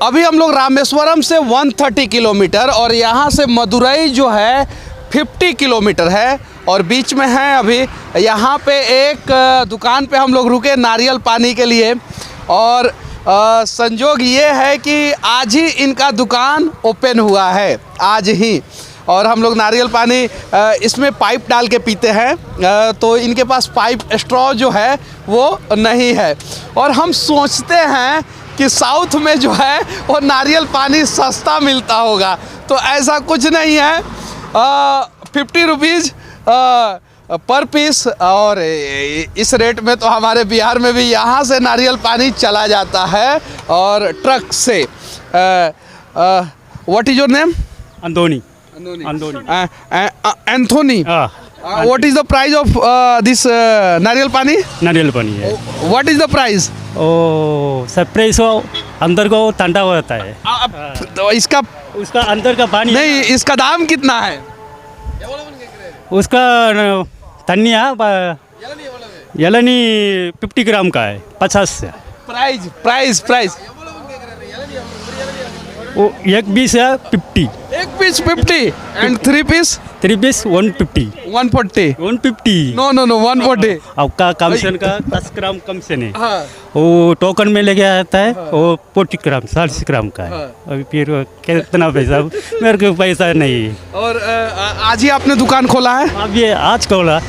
अभी हम लोग रामेश्वरम से 130 किलोमीटर और यहाँ से मदुरई जो है 50 किलोमीटर है और बीच में है अभी यहाँ पे एक दुकान पे हम लोग रुके नारियल पानी के लिए। और संजोग ये है कि आज ही इनका दुकान ओपन हुआ है, आज ही। और हम लोग नारियल पानी इसमें पाइप डाल के पीते हैं, तो इनके पास पाइप स्ट्रॉ जो है वो नहीं है। और हम सोचते हैं कि साउथ में जो है वो नारियल पानी सस्ता मिलता होगा, तो ऐसा कुछ नहीं है। 50 रुपीज़ पर पीस, और इस रेट में तो हमारे बिहार में भी यहाँ से नारियल पानी चला जाता है और ट्रक से। What is your name? Anthony. Anthony. What is the price of this नारियल पानी? नारियल पानी है। What is the price? ओ सरप्राइज हो, अंदर को ठंडा होता है। तो इसका उसका अंदर का पानी नहीं, इसका दाम कितना है? उसका तन्निया यलनी 50 ग्राम का है, 50 से। प्राइस वो एक पीस है 50, एक पीस 50 एंड 3 पीस 150। 140 नो 140। आपका कमीशन का 10 ग्राम कमीशन है। हाँ। वो टोकन में लेके आता है, वो 40 ग्राम 40 ग्राम का है। अभी फिर कितना पैसा, मेरे को पैसा नहीं है। और आज ही आपने दुकान खोला है? अब ये आज खोला है।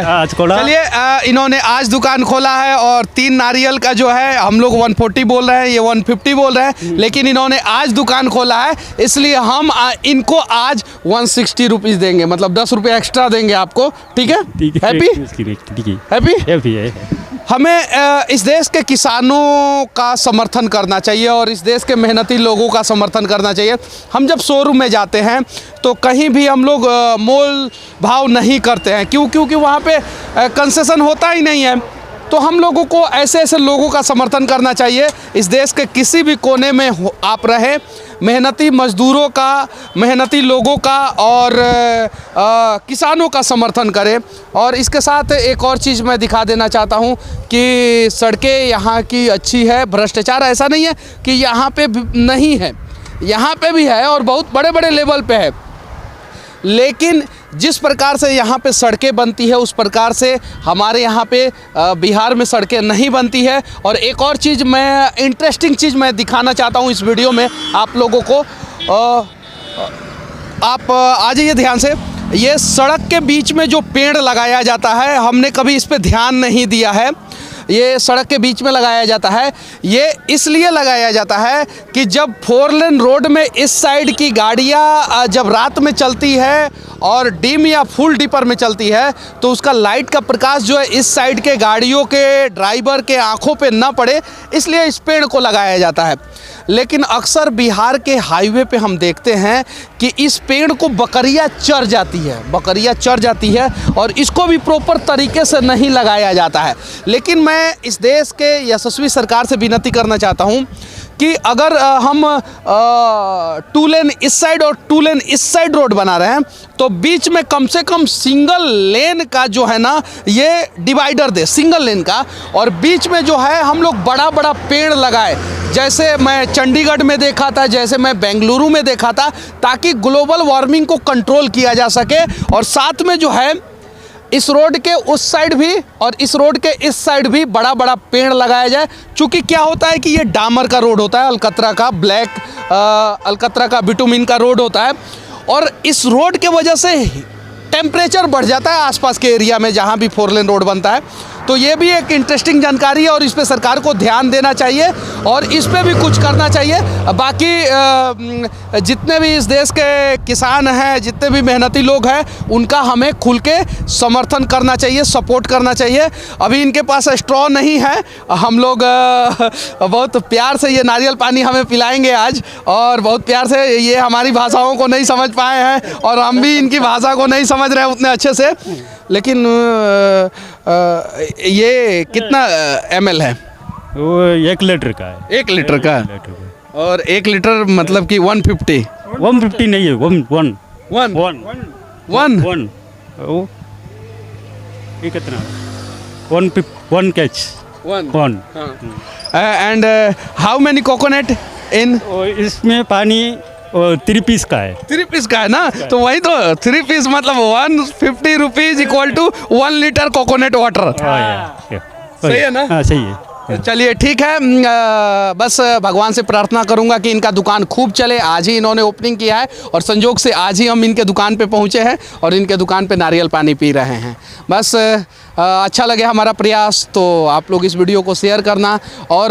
आज खोला। चलिए, इन्होंने आज दुकान खोला है और 3 नारियल का जो है हम लोग 140 बोल रहे हैं, ये 150 बोल रहे हैं, लेकिन इन्होंने आज दुकान खोला है, इसलिए हम इनको आज 160 रुपीज़ देंगे, मतलब 10 रुपये एक्स्ट्रा देंगे आपको। ठीक है? हैप्पी है। हमें इस देश के किसानों का समर्थन करना चाहिए और इस देश के मेहनती लोगों का समर्थन करना चाहिए। हम जब शोरूम में जाते हैं तो कहीं भी हम लोग मोल भाव नहीं करते हैं, क्योंकि वहाँ पे कंसेशन होता ही नहीं है। तो हम लोगों को ऐसे लोगों का समर्थन करना चाहिए। इस देश के किसी भी कोने में आप रहें, मेहनती मजदूरों का, मेहनती लोगों का और किसानों का समर्थन करें। और इसके साथ एक और चीज़ मैं दिखा देना चाहता हूं कि सड़कें यहाँ की अच्छी है, भ्रष्टाचार ऐसा नहीं है कि यहाँ पे नहीं है, यहाँ पे भी है और बहुत बड़े बड़े लेवल पे है। लेकिन जिस प्रकार से यहाँ पे सड़कें बनती है उस प्रकार से हमारे यहाँ पे बिहार में सड़कें नहीं बनती है। और एक और चीज़ मैं इंटरेस्टिंग चीज़ मैं दिखाना चाहता हूँ इस वीडियो में आप लोगों को। आप आ जाइए ध्यान से। ये सड़क के बीच में जो पेड़ लगाया जाता है, हमने कभी इस पे ध्यान नहीं दिया है। ये सड़क के बीच में लगाया जाता है, ये इसलिए लगाया जाता है कि जब 4 लेन रोड में इस साइड की गाड़ियाँ जब रात में चलती है और डिम या फुल डिपर में चलती है तो उसका लाइट का प्रकाश जो है इस साइड के गाड़ियों के ड्राइवर के आंखों पे ना पड़े, इसलिए इस पेड़ को लगाया जाता है। लेकिन अक्सर बिहार के हाईवे पे हम देखते हैं कि इस पेड़ को बकरियाँ चर जाती है और इसको भी प्रॉपर तरीके से नहीं लगाया जाता है। लेकिन मैं इस देश के यशस्वी सरकार से विनती करना चाहता हूं कि अगर हम 2 लेन इस साइड और 2 लेन इस साइड रोड बना रहे हैं तो बीच में कम से कम सिंगल लेन का जो है ना ये डिवाइडर दे, सिंगल लेन का। और बीच में जो है हम लोग बड़ा बड़ा पेड़ लगाए, जैसे मैं चंडीगढ़ में देखा था, जैसे मैं बेंगलुरु में देखा था, ताकि ग्लोबल वार्मिंग को कंट्रोल किया जा सके। और साथ में जो है इस रोड के उस साइड भी और इस रोड के इस साइड भी बड़ा बड़ा पेड़ लगाया जाए। चूँकि क्या होता है कि ये डामर का रोड होता है, अलकतरा का अलकतरा का बिटुमिन का रोड होता है और इस रोड के वजह से टेम्परेचर बढ़ जाता है आसपास के एरिया में जहाँ भी 4 लेन रोड बनता है। तो ये भी एक इंटरेस्टिंग जानकारी है और इस पे सरकार को ध्यान देना चाहिए और इस पे भी कुछ करना चाहिए। बाकी जितने भी इस देश के किसान हैं, जितने भी मेहनती लोग हैं, उनका हमें खुल के समर्थन करना चाहिए, सपोर्ट करना चाहिए। अभी इनके पास स्ट्रॉ नहीं है, हम लोग बहुत प्यार से ये नारियल पानी हमें पिलाएंगे आज और बहुत प्यार से। ये हमारी भाषाओं को नहीं समझ पाए हैं और हम भी इनकी भाषा को नहीं समझ रहे हैं उतने अच्छे से। लेकिन ये कितना ml है? वो 1 लीटर का है। 1 लीटर का? और 1 लीटर मतलब कि 150 नहीं है, वन। ये कितना? 1 catch. And how many coconut? इन और इसमें पानी 3 पीस का है। 3 पीस का है ना, तो वही तो 3 पीस मतलब 150 rupees equal to 1 litre coconut water. सही है ना? हाँ सही है। चलिए ठीक है। बस भगवान से प्रार्थना करूंगा कि इनका दुकान खूब चले। आज ही इन्होंने ओपनिंग किया है और संजोग से आज ही हम इनके दुकान पे पहुंचे हैं और इनके दुकान पे नारियल पानी पी रहे हैं। बस अच्छा लगे हमारा प्रयास तो आप लोग इस वीडियो को शेयर करना और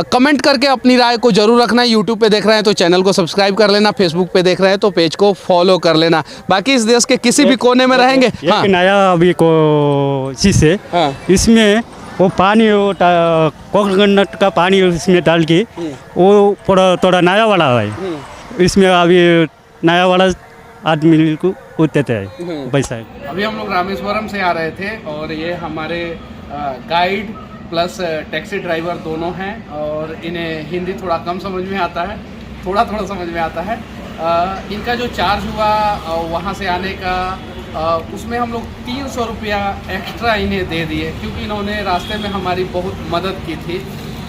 कमेंट करके अपनी राय को ज़रूर रखना। यूट्यूब पे देख रहे हैं तो चैनल को सब्सक्राइब कर लेना, फेसबुक पे देख रहे हैं तो पेज को फॉलो कर लेना। बाकी इस देश के किसी भी कोने में रहेंगे। एक नया अभी को चीज़ है, हाँ। इसमें वो पानी वो कोकोनट का पानी इसमें डाल के वो थोड़ा नया वाला है, इसमें अभी नया वाला आदमी को वो देते हैं पैसा। अभी हम लोग रामेश्वरम से आ रहे थे और ये हमारे गाइड प्लस टैक्सी ड्राइवर दोनों हैं और इन्हें हिंदी थोड़ा कम समझ में आता है, थोड़ा समझ में आता है। इनका जो चार्ज हुआ वहाँ से आने का उसमें हम लोग 300 रुपया एक्स्ट्रा इन्हें दे दिए क्योंकि इन्होंने रास्ते में हमारी बहुत मदद की थी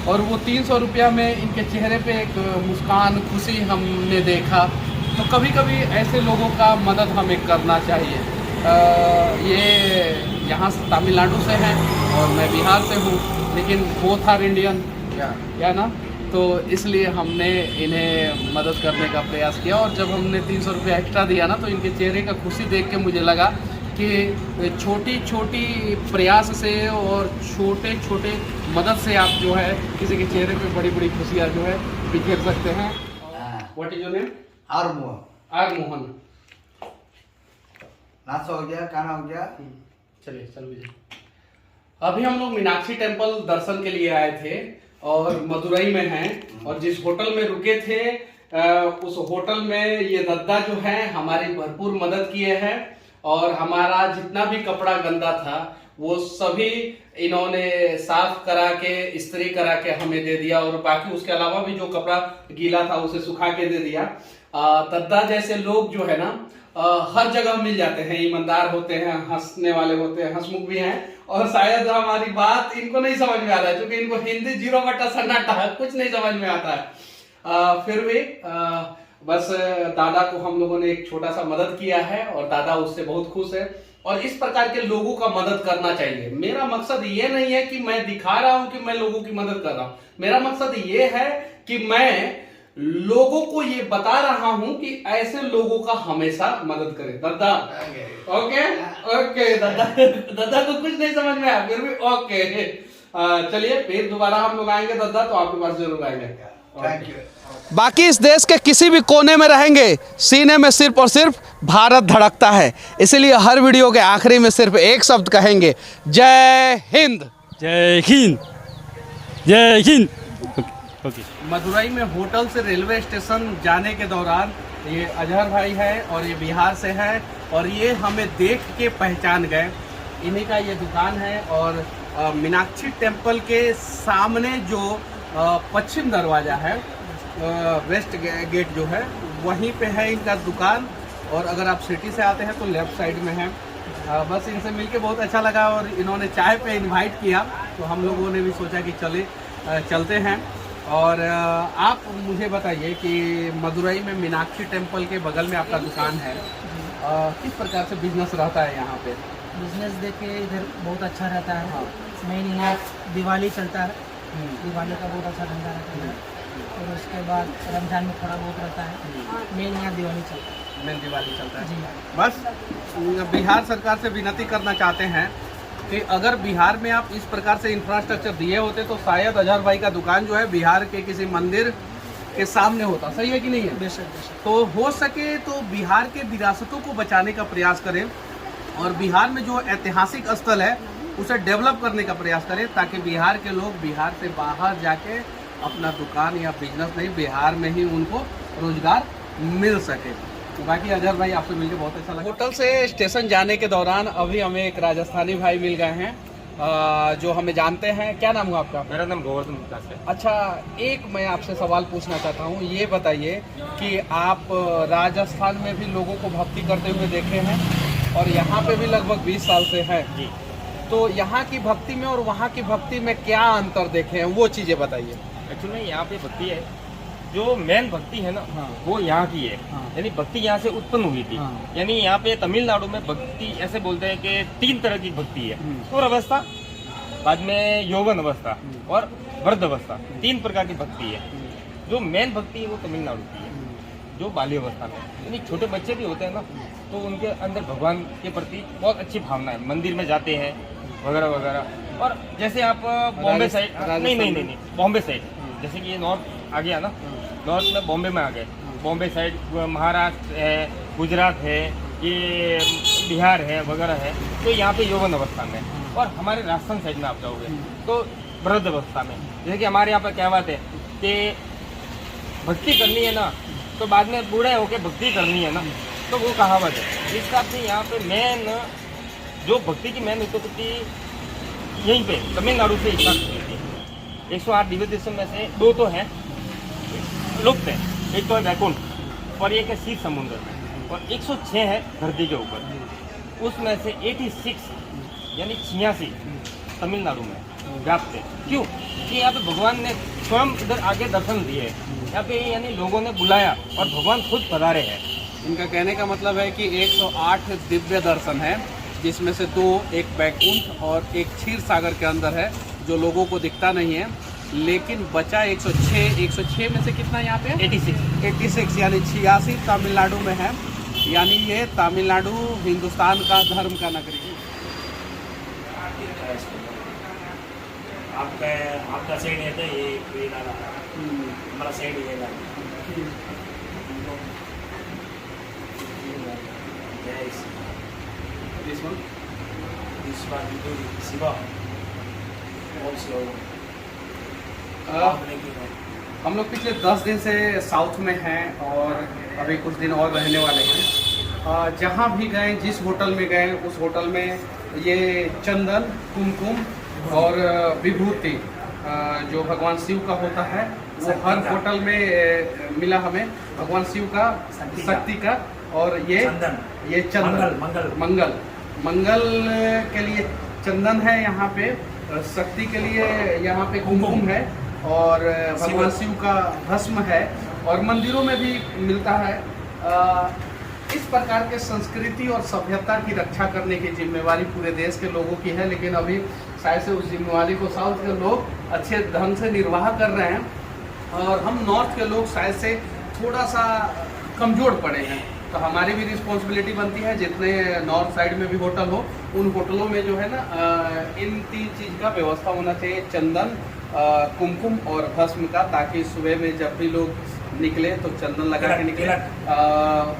और वो 300 रुपया में इनके चेहरे पे एक मुस्कान, खुशी हमने देखा। तो कभी कभी ऐसे लोगों का मदद हमें करना चाहिए। ये यहाँ तमिलनाडु से हैं और मैं बिहार से हूँ, लेकिन बोथ आर इंडियन या ना, तो इसलिए हमने इन्हें मदद करने का प्रयास किया। और जब हमने 300 रुपये एक्स्ट्रा दिया ना तो इनके चेहरे का खुशी देख के मुझे लगा कि छोटी छोटी प्रयास से और छोटे छोटे मदद से आप जो है किसी के चेहरे पे बड़ी बड़ी खुशियाँ जो है बिखेर सकते हैं। What is your name? R Mohan. नाश्ता हो गया, खाना हो गया। चलिए चल। अभी हम लोग मीनाक्षी टेम्पल दर्शन के लिए आए थे और मदुरई में हैं और जिस होटल में रुके थे उस होटल में ये दद्दा जो है हमारी भरपूर मदद किए हैं और हमारा जितना भी कपड़ा गंदा था वो सभी इन्होंने साफ करा के इस्त्री करा के हमें दे दिया और बाकी उसके अलावा भी जो कपड़ा गीला था उसे सुखा के दे दिया। दद्दा जैसे लोग जो है ना हर जगह मिल जाते हैं, ईमानदार होते हैं, हंसने वाले होते हैं, हंसमुख भी हैं और शायद हमारी बात इनको नहीं समझ में आता है क्योंकि इनको हिंदी 0/सन्नाटा कुछ नहीं समझ में आता है। फिर भी बस दादा को हम लोगों ने एक छोटा सा मदद किया है और दादा उससे बहुत खुश है और इस प्रकार के लोगों का मदद करना चाहिए। मेरा मकसद ये नहीं है कि मैं दिखा रहा हूं कि मैं लोगों की मदद कर रहा हूं, मेरा मकसद ये है कि मैं लोगों को ये बता रहा हूं कि ऐसे लोगों का हमेशा मदद करें। दादा ओके ओके दादा को कुछ नहीं समझ में आया फिर भी ओके। चलिए फिर दोबारा हम लोग आएंगे दादा तो आपके पास जरूर आएंगे। Thank you. बाकी इस देश के किसी भी कोने में रहेंगे सीने में सिर्फ और सिर्फ भारत धड़कता है, इसलिए हर वीडियो के आखिरी में सिर्फ एक शब्द कहेंगे, जय हिंद। जय हिंद, जय हिंद। ओके। मदुरई में होटल से रेलवे स्टेशन जाने के दौरान ये अजहर भाई है और ये बिहार से है और ये हमें देख के पहचान गए। इन्हीं का ये दुकान है और मीनाक्षी टेम्पल के सामने जो पश्चिम दरवाज़ा है, वेस्ट गेट जो है वहीं पे है इनका दुकान और अगर आप सिटी से आते हैं तो लेफ्ट साइड में है। बस इनसे मिलके बहुत अच्छा लगा और इन्होंने चाय पे इनवाइट किया तो हम लोगों ने भी सोचा कि चलते हैं। और आप मुझे बताइए कि मदुरई में मीनाक्षी टेम्पल के बगल में आपका दुकान है, किस प्रकार से बिजनेस रहता है यहाँ पे? बिजनेस देख के इधर बहुत अच्छा रहता है। मेन यहाँ दिवाली चलता है, दिवाली का बहुत अच्छा धंधा रहता है और उसके बाद रमजान में थोड़ा बहुत रहता है। मेन यहाँ दिवाली चलता है, मेन दिवाली चलता है जी। बस बिहार सरकार से विनती करना चाहते हैं कि अगर बिहार में आप इस प्रकार से इंफ्रास्ट्रक्चर दिए होते तो शायद अजहर भाई का दुकान जो है बिहार के किसी मंदिर के सामने होता। सही है कि नहीं है? बेशक बेशक। तो हो सके तो बिहार के विरासतों को बचाने का प्रयास करें और बिहार में जो ऐतिहासिक स्थल है उसे डेवलप करने का प्रयास करें ताकि बिहार के लोग बिहार से बाहर जाके अपना दुकान या बिजनेस नहीं, बिहार में ही उनको रोजगार मिल सके। तो बाकी अजहर भाई आपसे मिलकर बहुत अच्छा लगा। होटल से स्टेशन जाने के दौरान अभी हमें एक राजस्थानी भाई मिल गए हैं जो हमें जानते हैं। क्या नाम हुआ आपका? मेरा नाम गोवर्धन विकास है। अच्छा, एक मैं आपसे सवाल पूछना चाहता हूँ, ये बताइए कि आप राजस्थान में भी लोगों को भक्ति करते हुए देखे हैं और यहाँ पे भी लगभग 20 साल से हैं जी। तो यहाँ की भक्ति में और वहाँ की भक्ति में क्या अंतर देखे हैं, वो चीज़ें बताइए। एक्चुअली में यहाँ पे भक्ति है जो मेन भक्ति है ना, हाँ। वो यहाँ की है। हाँ। यानी भक्ति यहाँ से उत्पन्न हुई थी। हाँ। यानी यहाँ पे तमिलनाडु में भक्ति ऐसे बोलते हैं कि 3 तरह की भक्ति है। और अवस्था, बाद में यौवन अवस्था और वृद्ध अवस्था, 3 प्रकार की भक्ति है। जो मेन भक्ति है वो तमिलनाडु की है, जो बाल्य अवस्था में। यानी छोटे बच्चे भी होते हैं ना, तो उनके अंदर भगवान के प्रति बहुत अच्छी भावना है, मंदिर में जाते हैं वगैरह वगैरह। और जैसे आप बॉम्बे साइड, नहीं, बॉम्बे साइड, जैसे कि ये नॉर्थ आ गया ना, नॉर्थ में बॉम्बे में आ गए, बॉम्बे साइड महाराष्ट्र है, गुजरात है, ये बिहार है वगैरह है, तो यहाँ पे यौवन अवस्था में। और हमारे राजस्थान साइड में आप जाओगे तो वृद्ध अवस्था में। जैसे कि हमारे यहाँ पर कहावत है कि भक्ति करनी है ना, तो बाद में बूढ़े होके भक्ति करनी है ना, तो वो कहावत है। इस हिसाब से यहाँ पे मेन जो भक्ति की मेन उत्पत्ति यहीं पे तमिलनाडु से स्टार्ट हुई थी। 108 दिव्य देशों में से 2 तो हैं लुप्त हैं, एक तो है वैकुंठ और एक है शीत समुद्र, और 106 है धरती के ऊपर। उसमें से 86 यानी 86 तमिलनाडु में व्याप्त है। क्यों? कि यहाँ पे भगवान ने स्वयं इधर आगे दर्शन दिए। यहाँ पे यानी लोगों ने बुलाया और भगवान खुद पधारे हैं। इनका कहने का मतलब है कि 108 दिव्य दर्शन है, जिसमें से 2 एक बैकुंठ और एक क्षीर सागर के अंदर है, जो लोगों को दिखता नहीं है। लेकिन बचा 106 में से कितना यहाँ पे? 86 यानी 86 तमिलनाडु में है। यानी ये तमिलनाडु हिंदुस्तान का धर्म का नगरी है। आपका साइड है तो ये डाला हमारा साइड ये डाला This one? this one we do Shiva also हम लोग पिछले 10 दिन से साउथ में हैं और अभी कुछ दिन और रहने वाले हैं। जहाँ भी गए, जिस होटल में गए, उस होटल में ये चंदन, कुमकुम और विभूति जो भगवान शिव का होता है, वो हर होटल में मिला हमें। भगवान शिव का, शक्ति का, और ये चंदन, मंगल के लिए चंदन है यहाँ पे, शक्ति के लिए यहाँ पे कुमकुम है, और भगवान शिव का भस्म है, और मंदिरों में भी मिलता है। इस प्रकार के संस्कृति और सभ्यता की रक्षा करने की जिम्मेवारी पूरे देश के लोगों की है, लेकिन अभी शायद से उस जिम्मेवारी को साउथ के लोग अच्छे ढंग से निर्वाह कर रहे हैं, और हम नॉर्थ के लोग शायद से थोड़ा सा कमज़ोर पड़े हैं। तो हमारी भी रिस्पॉन्सिबिलिटी बनती है, जितने नॉर्थ साइड में भी होटल हो, उन होटलों में जो है ना इन 3 चीज़ का व्यवस्था होना चाहिए, चंदन, कुमकुम और भस्म का, ताकि सुबह में जब भी लोग निकले तो चंदन लगा के निकले।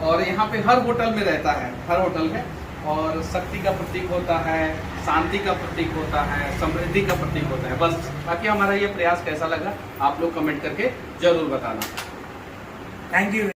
और यहाँ पे हर होटल में रहता है, हर होटल में, और शक्ति का प्रतीक होता है, शांति का प्रतीक होता है, समृद्धि का प्रतीक होता है। बस, बाकी हमारा ये प्रयास कैसा लगा आप लोग कमेंट करके ज़रूर बताना। Thank you.